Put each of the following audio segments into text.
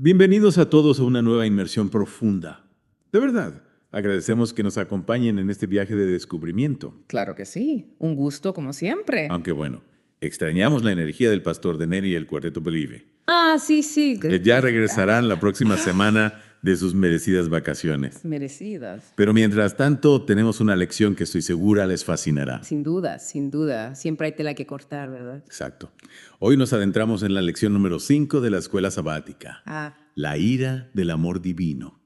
Bienvenidos a todos a una nueva inmersión profunda. De verdad, agradecemos que nos acompañen en este viaje de descubrimiento. Claro que sí. Un gusto como siempre. Aunque bueno, extrañamos la energía del pastor Denner y el Cuarteto Believe. Sí. Ya regresarán la próxima semana de sus merecidas vacaciones. Merecidas. Pero mientras tanto, tenemos una lección que estoy segura les fascinará. Sin duda, sin duda. Siempre hay tela que cortar, ¿verdad? Exacto. Hoy nos adentramos en la lección número 5 de la escuela sabática. Ah, La ira del amor divino.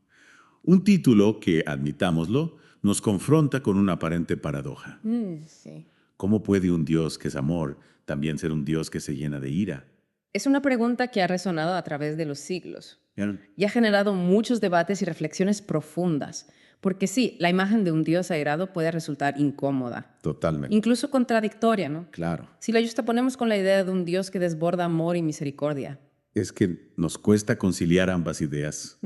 Un título que, admitámoslo, nos confronta con una aparente paradoja. sí. ¿Cómo puede un Dios que es amor también ser un Dios que se llena de ira? Es una pregunta que ha resonado a través de los siglos ¿Vieron? y ha generado muchos debates y reflexiones profundas. Porque sí, la imagen de un Dios airado puede resultar incómoda, Totalmente. incluso contradictoria, ¿no? Claro. Si la justaponemos con la idea de un Dios que desborda amor y misericordia. Es que nos cuesta conciliar ambas ideas.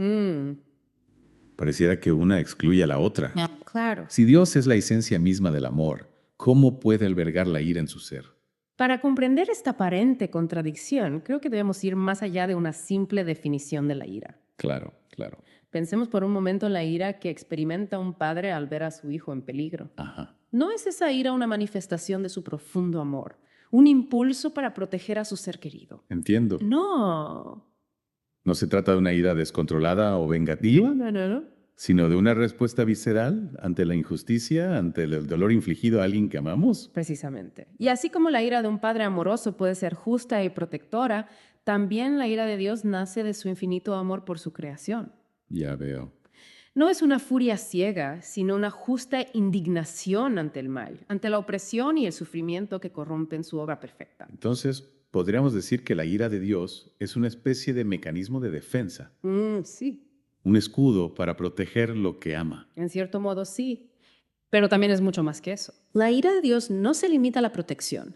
Pareciera que una excluye a la otra. Claro. Si Dios es la esencia misma del amor, ¿cómo puede albergar la ira en su ser? Para comprender esta aparente contradicción, creo que debemos ir más allá de una simple definición de la ira. Claro. Pensemos por un momento en la ira que experimenta un padre al ver a su hijo en peligro. Ajá. ¿No es esa ira una manifestación de su profundo amor? ¿Un impulso para proteger a su ser querido? Entiendo. No. No se trata de una ira descontrolada o vengativa, No. sino de una respuesta visceral ante la injusticia, ante el dolor infligido a alguien que amamos. Precisamente. Y así como la ira de un padre amoroso puede ser justa y protectora, también la ira de Dios nace de su infinito amor por su creación. Ya veo. No es una furia ciega, sino una justa indignación ante el mal, ante la opresión y el sufrimiento que corrompen su obra perfecta. Entonces, podríamos decir que la ira de Dios es una especie de mecanismo de defensa, Sí, un escudo para proteger lo que ama. en cierto modo sí, pero también es mucho más que eso. La ira de Dios no se limita a la protección,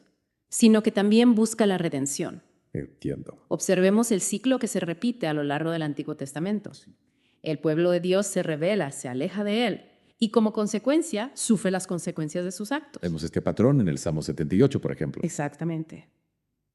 sino que también busca la redención. Entiendo. Observemos el ciclo que se repite a lo largo del Antiguo Testamento. El pueblo de Dios se rebela, se aleja de él y como consecuencia sufre las consecuencias de sus actos. Vemos este patrón en el Salmo 78, por ejemplo. Exactamente.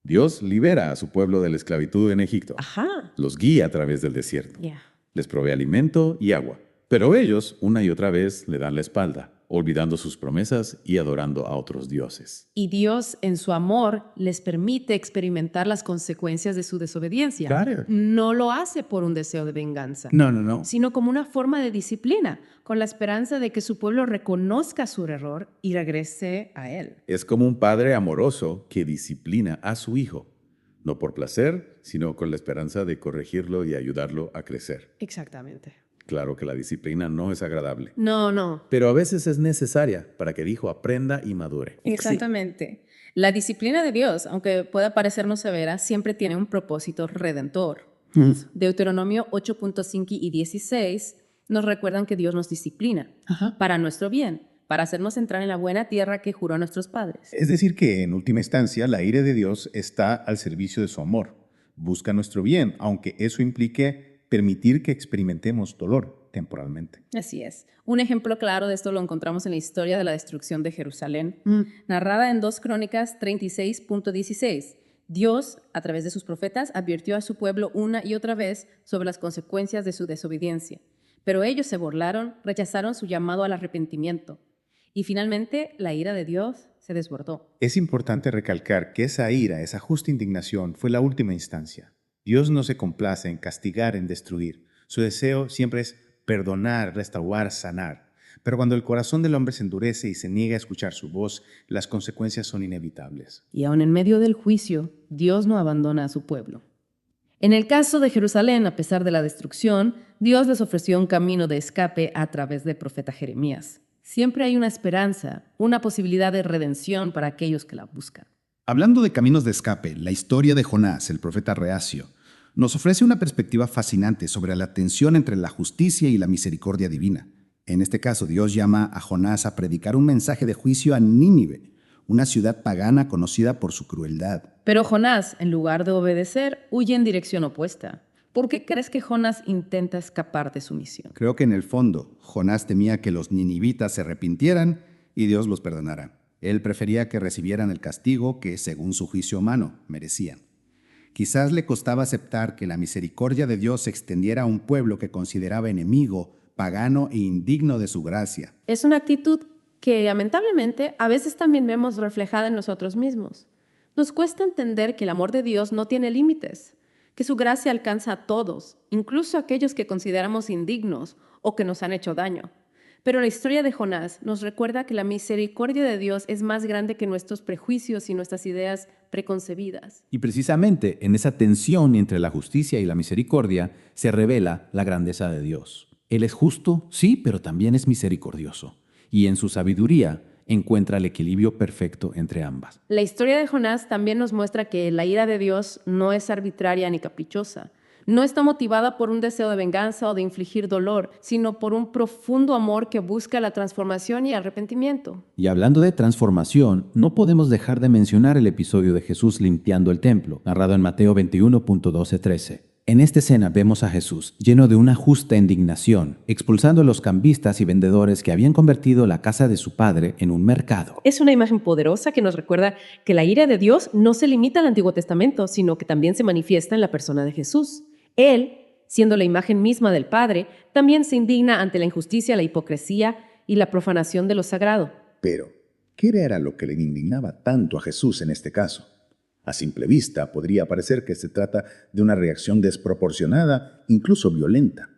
Dios libera a su pueblo de la esclavitud en Egipto. Ajá. Los guía a través del desierto. Ya. Les provee alimento y agua. Pero ellos, una y otra vez, le dan la espalda, olvidando sus promesas y adorando a otros dioses. Y Dios, en su amor, les permite experimentar las consecuencias de su desobediencia. Claro. No lo hace por un deseo de venganza, No. sino como una forma de disciplina, con la esperanza de que su pueblo reconozca su error y regrese a él. Es como un padre amoroso que disciplina a su hijo, no por placer, sino con la esperanza de corregirlo y ayudarlo a crecer. Exactamente. Claro que la disciplina no es agradable, No. pero a veces es necesaria para que el hijo aprenda y madure. Exactamente. La disciplina de Dios, aunque pueda parecernos severa, siempre tiene un propósito redentor. Deuteronomio 8.5 y 16 nos recuerdan que Dios nos disciplina para nuestro bien, para hacernos entrar en la buena tierra que juró a nuestros padres. Es decir, que en última instancia la ira de Dios está al servicio de su amor. Busca nuestro bien, aunque eso implique permitir que experimentemos dolor temporalmente. Así es. Un ejemplo claro de esto lo encontramos en la historia de la destrucción de Jerusalén, narrada en 2 Crónicas 36.16. Dios, a través de sus profetas, advirtió a su pueblo una y otra vez sobre las consecuencias de su desobediencia. Pero ellos se burlaron, rechazaron su llamado al arrepentimiento. Y finalmente, la ira de Dios se desbordó. Es importante recalcar que esa ira, esa justa indignación, fue la última instancia. Dios no se complace en castigar, en destruir. Su deseo siempre es perdonar, restaurar, sanar. Pero cuando el corazón del hombre se endurece y se niega a escuchar su voz, las consecuencias son inevitables. Y aun en medio del juicio, Dios no abandona a su pueblo. En el caso de Jerusalén, a pesar de la destrucción, Dios les ofreció un camino de escape a través del profeta Jeremías. Siempre hay una esperanza, una posibilidad de redención para aquellos que la buscan. Hablando de caminos de escape, la historia de Jonás, el profeta reacio, nos ofrece una perspectiva fascinante sobre la tensión entre la justicia y la misericordia divina. En este caso, Dios llama a Jonás a predicar un mensaje de juicio a Nínive, una ciudad pagana conocida por su crueldad. Pero Jonás, en lugar de obedecer, huye en dirección opuesta. ¿Por qué crees que Jonás intenta escapar de su misión? Creo que en el fondo, Jonás temía que los ninivitas se arrepintieran y Dios los perdonara. Él prefería que recibieran el castigo que, según su juicio humano, merecían. Quizás le costaba aceptar que la misericordia de Dios se extendiera a un pueblo que consideraba enemigo, pagano e indigno de su gracia. Es una actitud que lamentablemente a veces también vemos reflejada en nosotros mismos. Nos cuesta entender que el amor de Dios no tiene límites, que su gracia alcanza a todos, incluso a aquellos que consideramos indignos o que nos han hecho daño. Pero la historia de Jonás nos recuerda que la misericordia de Dios es más grande que nuestros prejuicios y nuestras ideas preconcebidas. Y precisamente en esa tensión entre la justicia y la misericordia se revela la grandeza de Dios. Él es justo, sí, pero también es misericordioso. Y en su sabiduría encuentra el equilibrio perfecto entre ambas. La historia de Jonás también nos muestra que la ira de Dios no es arbitraria ni caprichosa. No está motivada por un deseo de venganza o de infligir dolor, sino por un profundo amor que busca la transformación y arrepentimiento. Y hablando de transformación, no podemos dejar de mencionar el episodio de Jesús limpiando el templo, narrado en Mateo 21.12-13. En esta escena vemos a Jesús lleno de una justa indignación, expulsando a los cambistas y vendedores que habían convertido la casa de su padre en un mercado. Es una imagen poderosa que nos recuerda que la ira de Dios no se limita al Antiguo Testamento, sino que también se manifiesta en la persona de Jesús. Él, siendo la imagen misma del Padre, también se indigna ante la injusticia, la hipocresía y la profanación de lo sagrado. Pero, ¿qué era lo que le indignaba tanto a Jesús en este caso? A simple vista podría parecer que se trata de una reacción desproporcionada, incluso violenta.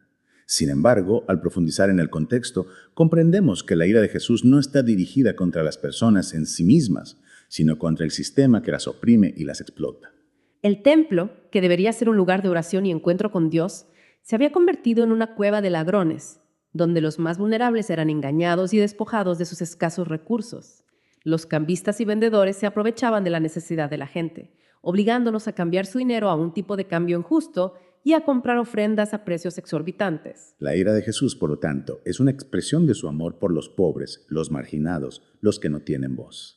Sin embargo, al profundizar en el contexto, comprendemos que la ira de Jesús no está dirigida contra las personas en sí mismas, sino contra el sistema que las oprime y las explota. El templo, que debería ser un lugar de oración y encuentro con Dios, se había convertido en una cueva de ladrones, donde los más vulnerables eran engañados y despojados de sus escasos recursos. Los cambistas y vendedores se aprovechaban de la necesidad de la gente, obligándonos a cambiar su dinero a un tipo de cambio injusto y a comprar ofrendas a precios exorbitantes. La ira de Jesús, por lo tanto, es una expresión de su amor por los pobres, los marginados, los que no tienen voz.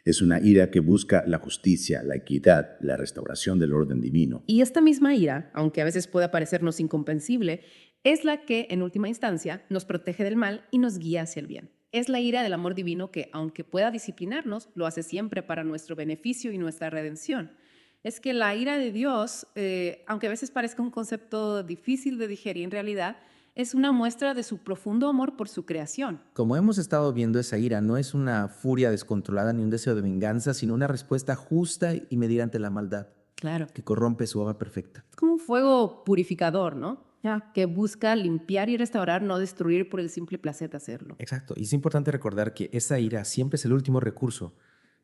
Es una ira que busca la justicia, la equidad, la restauración del orden divino. Y esta misma ira, aunque a veces pueda parecernos incomprensible, es la que, en última instancia, nos protege del mal y nos guía hacia el bien. Es la ira del amor divino que, aunque pueda disciplinarnos, lo hace siempre para nuestro beneficio y nuestra redención. Es que la ira de Dios, aunque a veces parezca un concepto difícil de digerir, en realidad es una muestra de su profundo amor por su creación. Como hemos estado viendo, esa ira no es una furia descontrolada ni un deseo de venganza, sino una respuesta justa y medida ante la maldad, Claro. que corrompe su obra perfecta. Es como un fuego purificador, ¿no? Que busca limpiar y restaurar, no destruir por el simple placer de hacerlo. Exacto. Y es importante recordar que esa ira siempre es el último recurso.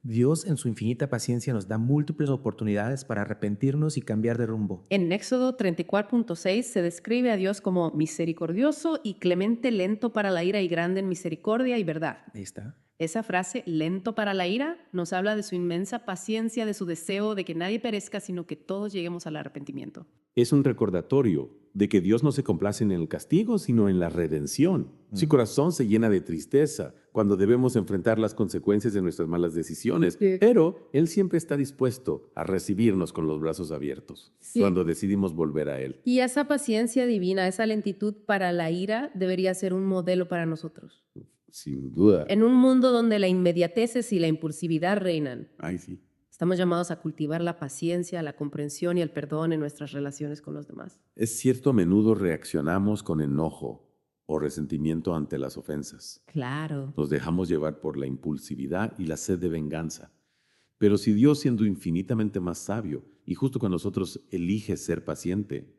Dios, en su infinita paciencia, nos da múltiples oportunidades para arrepentirnos y cambiar de rumbo. En Éxodo 34.6 se describe a Dios como misericordioso y clemente, lento para la ira y grande en misericordia y verdad. Ahí está. Esa frase, lento para la ira, nos habla de su inmensa paciencia, de su deseo de que nadie perezca, sino que todos lleguemos al arrepentimiento. Es un recordatorio de que Dios no se complace en el castigo, sino en la redención. Su corazón se llena de tristeza cuando debemos enfrentar las consecuencias de nuestras malas decisiones, pero Él siempre está dispuesto a recibirnos con los brazos abiertos cuando decidimos volver a Él. Y esa paciencia divina, esa lentitud para la ira, debería ser un modelo para nosotros. Sin duda. En un mundo donde la inmediatez y la impulsividad reinan, Ay, sí. estamos llamados a cultivar la paciencia, la comprensión y el perdón en nuestras relaciones con los demás. Es cierto, a menudo reaccionamos con enojo o resentimiento ante las ofensas. Claro. Nos dejamos llevar por la impulsividad y la sed de venganza. Pero si Dios, siendo infinitamente más sabio y justo con nosotros, elige ser paciente,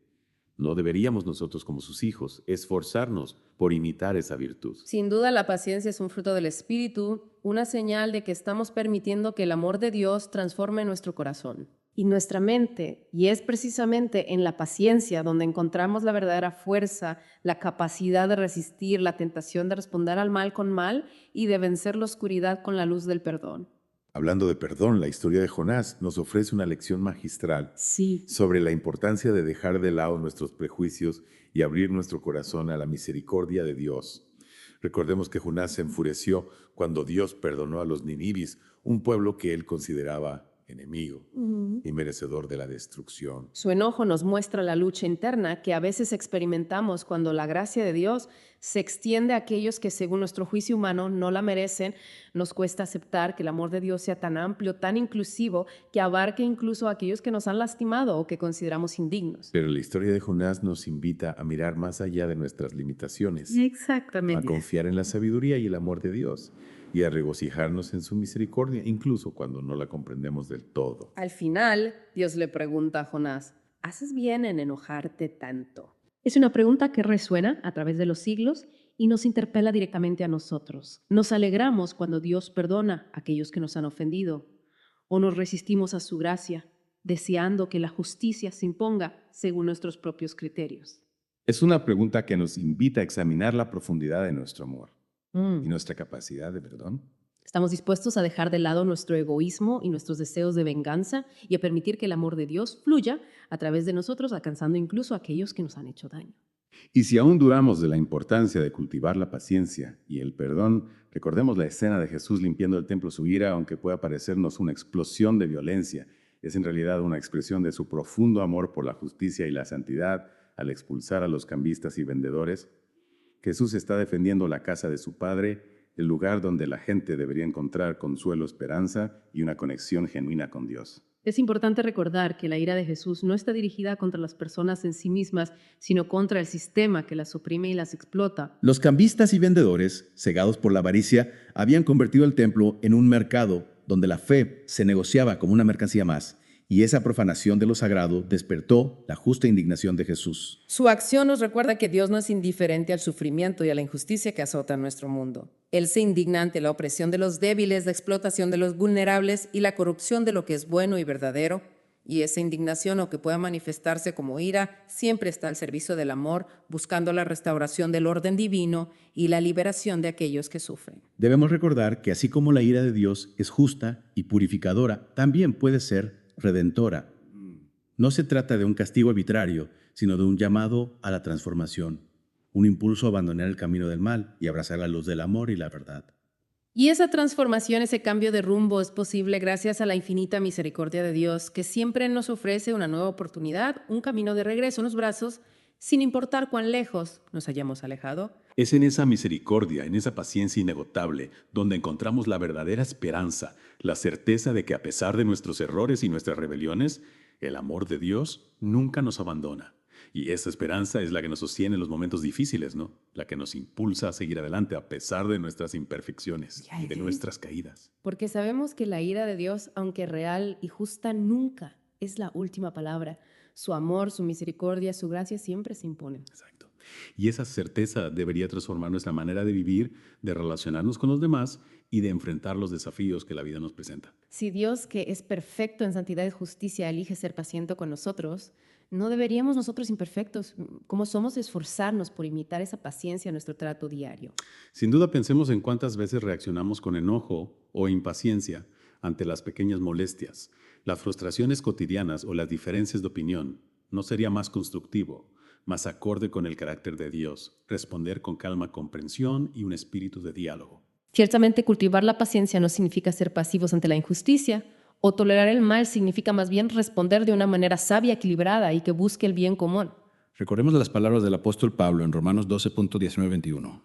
¿no deberíamos nosotros como sus hijos esforzarnos por imitar esa virtud? Sin duda la paciencia es un fruto del Espíritu, una señal de que estamos permitiendo que el amor de Dios transforme nuestro corazón y nuestra mente. Y es precisamente en la paciencia donde encontramos la verdadera fuerza, la capacidad de resistir la tentación de responder al mal con mal y de vencer la oscuridad con la luz del perdón. Hablando de perdón, la historia de Jonás nos ofrece una lección magistral Sí. sobre la importancia de dejar de lado nuestros prejuicios y abrir nuestro corazón a la misericordia de Dios. Recordemos que Jonás se enfureció cuando Dios perdonó a los ninivis, un pueblo que él consideraba enemigo y merecedor de la destrucción. Su enojo nos muestra la lucha interna que a veces experimentamos cuando la gracia de Dios se extiende a aquellos que según nuestro juicio humano no la merecen. Nos cuesta aceptar que el amor de Dios sea tan amplio, tan inclusivo, que abarque incluso a aquellos que nos han lastimado o que consideramos indignos. Pero la historia de Jonás nos invita a mirar más allá de nuestras limitaciones, a Exactamente. confiar en la sabiduría y el amor de Dios y a regocijarnos en su misericordia, incluso cuando no la comprendemos del todo. Al final, Dios le pregunta a Jonás, ¿haces bien en enojarte tanto? Es una pregunta que resuena a través de los siglos y nos interpela directamente a nosotros. Nos alegramos cuando Dios perdona a aquellos que nos han ofendido o nos resistimos a su gracia, deseando que la justicia se imponga según nuestros propios criterios. Es una pregunta que nos invita a examinar la profundidad de nuestro amor y nuestra capacidad de perdón. Estamos dispuestos a dejar de lado nuestro egoísmo y nuestros deseos de venganza y a permitir que el amor de Dios fluya a través de nosotros, alcanzando incluso a aquellos que nos han hecho daño. Y si aún dudamos de la importancia de cultivar la paciencia y el perdón, recordemos la escena de Jesús limpiando el templo. Su ira, aunque pueda parecernos una explosión de violencia, es en realidad una expresión de su profundo amor por la justicia y la santidad al expulsar a los cambistas y vendedores. Jesús está defendiendo la casa de su Padre, el lugar donde la gente debería encontrar consuelo, esperanza y una conexión genuina con Dios. Es importante recordar que la ira de Jesús no está dirigida contra las personas en sí mismas, sino contra el sistema que las oprime y las explota. Los cambistas y vendedores, cegados por la avaricia, habían convertido el templo en un mercado donde la fe se negociaba como una mercancía más, y esa profanación de lo sagrado despertó la justa indignación de Jesús. Su acción nos recuerda que Dios no es indiferente al sufrimiento y a la injusticia que azota nuestro mundo. Él se indigna ante la opresión de los débiles, la explotación de los vulnerables y la corrupción de lo que es bueno y verdadero. Y esa indignación, aunque pueda manifestarse como ira, siempre está al servicio del amor, buscando la restauración del orden divino y la liberación de aquellos que sufren. Debemos recordar que así como la ira de Dios es justa y purificadora, también puede ser redentora. No se trata de un castigo arbitrario, sino de un llamado a la transformación, un impulso a abandonar el camino del mal y abrazar la luz del amor y la verdad. Y esa transformación, ese cambio de rumbo es posible gracias a la infinita misericordia de Dios, que siempre nos ofrece una nueva oportunidad, un camino de regreso, unos brazos, sin importar cuán lejos nos hayamos alejado. Es en esa misericordia, en esa paciencia inagotable, donde encontramos la verdadera esperanza, la certeza de que a pesar de nuestros errores y nuestras rebeliones, el amor de Dios nunca nos abandona. Y esa esperanza es la que nos sostiene en los momentos difíciles, ¿no? La que nos impulsa a seguir adelante a pesar de nuestras imperfecciones y de nuestras caídas. Porque sabemos que la ira de Dios, aunque real y justa, nunca es la última palabra. Su amor, su misericordia, su gracia siempre se imponen. Exacto. Y esa certeza debería transformar nuestra manera de vivir, de relacionarnos con los demás y de enfrentar los desafíos que la vida nos presenta. Si Dios, que es perfecto en santidad y justicia, elige ser paciente con nosotros, ¿no deberíamos nosotros imperfectos, como somos, esforzarnos por imitar esa paciencia en nuestro trato diario? Sin duda pensemos en cuántas veces reaccionamos con enojo o impaciencia ante las pequeñas molestias, las frustraciones cotidianas o las diferencias de opinión. ¿No sería más constructivo, más acorde con el carácter de Dios, responder con calma, comprensión y un espíritu de diálogo? Ciertamente, cultivar la paciencia no significa ser pasivos ante la injusticia, o tolerar el mal significa más bien responder de una manera sabia, equilibrada y que busque el bien común. Recordemos las palabras del apóstol Pablo en Romanos 12.19-21.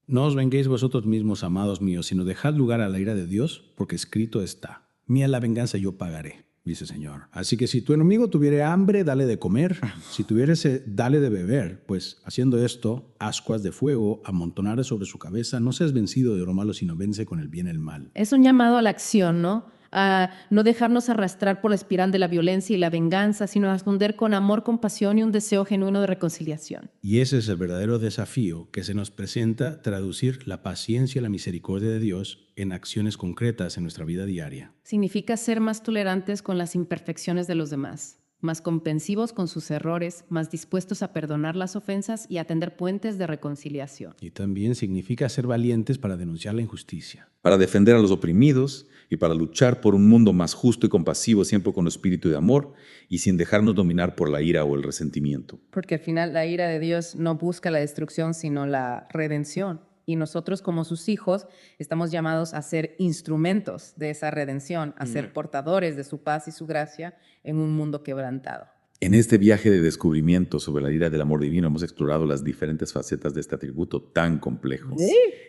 No os venguéis vosotros mismos, amados míos, sino dejad lugar a la ira de Dios, porque escrito está: mía la venganza, yo pagaré, dice el Señor. Así que si tu enemigo tuviere hambre, dale de comer. Si tuviere sed, dale de beber. Pues haciendo esto, ascuas de fuego amontonaré sobre su cabeza. No seas vencido de lo malo, sino vence con el bien el mal. Es un llamado a la acción, ¿no? A no dejarnos arrastrar por la espiral de la violencia y la venganza, sino a responder con amor, compasión y un deseo genuino de reconciliación. Y ese es el verdadero desafío que se nos presenta: traducir la paciencia y la misericordia de Dios en acciones concretas en nuestra vida diaria. Significa ser más tolerantes con las imperfecciones de los demás, más comprensivos con sus errores, más dispuestos a perdonar las ofensas y a tender puentes de reconciliación. Y también significa ser valientes para denunciar la injusticia. Para defender a los oprimidos y para luchar por un mundo más justo y compasivo, siempre con espíritu de amor y sin dejarnos dominar por la ira o el resentimiento. Porque al final la ira de Dios no busca la destrucción, sino la redención. y nosotros como sus hijos estamos llamados a ser instrumentos de esa redención, a ser portadores de su paz y su gracia en un mundo quebrantado. En este viaje de descubrimiento sobre la ira del amor divino hemos explorado las diferentes facetas de este atributo tan complejo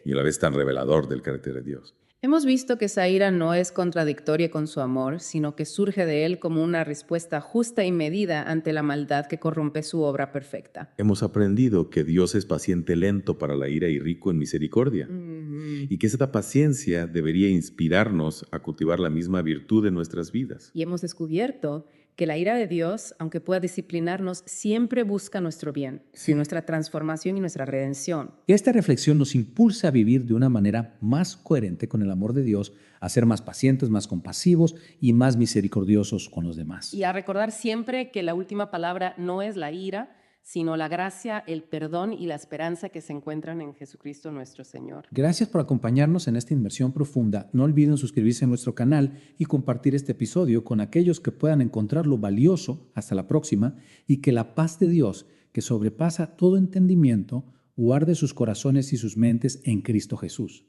y a la vez tan revelador del carácter de Dios. Hemos visto que esa ira no es contradictoria con su amor, sino que surge de él como una respuesta justa y medida ante la maldad que corrompe su obra perfecta. Hemos aprendido que Dios es paciente lento para la ira y rico en misericordia, y que esta paciencia debería inspirarnos a cultivar la misma virtud en nuestras vidas. Y hemos descubierto que la ira de Dios, aunque pueda disciplinarnos, siempre busca nuestro bien, nuestra transformación y nuestra redención. Esta reflexión nos impulsa a vivir de una manera más coherente con el amor de Dios, a ser más pacientes, más compasivos y más misericordiosos con los demás. Y a recordar siempre que la última palabra no es la ira, sino la gracia, el perdón y la esperanza que se encuentran en Jesucristo nuestro Señor. Gracias por acompañarnos en esta inmersión profunda. No olviden suscribirse a nuestro canal y compartir este episodio con aquellos que puedan encontrarlo valioso. Hasta la próxima, y que la paz de Dios, que sobrepasa todo entendimiento, guarde sus corazones y sus mentes en Cristo Jesús.